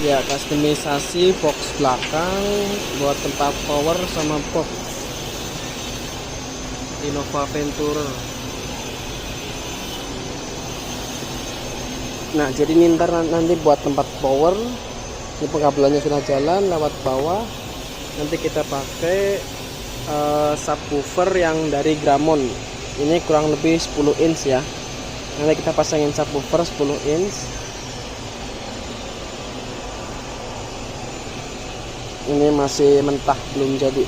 Ya, customisasi box belakang buat tempat power sama box Innova Venturer. Nah, jadi ini ntar nanti buat tempat power. Ini pengabelannya sudah jalan lewat bawah. Nanti kita pakai subwoofer yang dari Gramon. Ini kurang lebih 10 inch ya. Nanti kita pasangin subwoofer 10 inch. Ini masih mentah, belum jadi.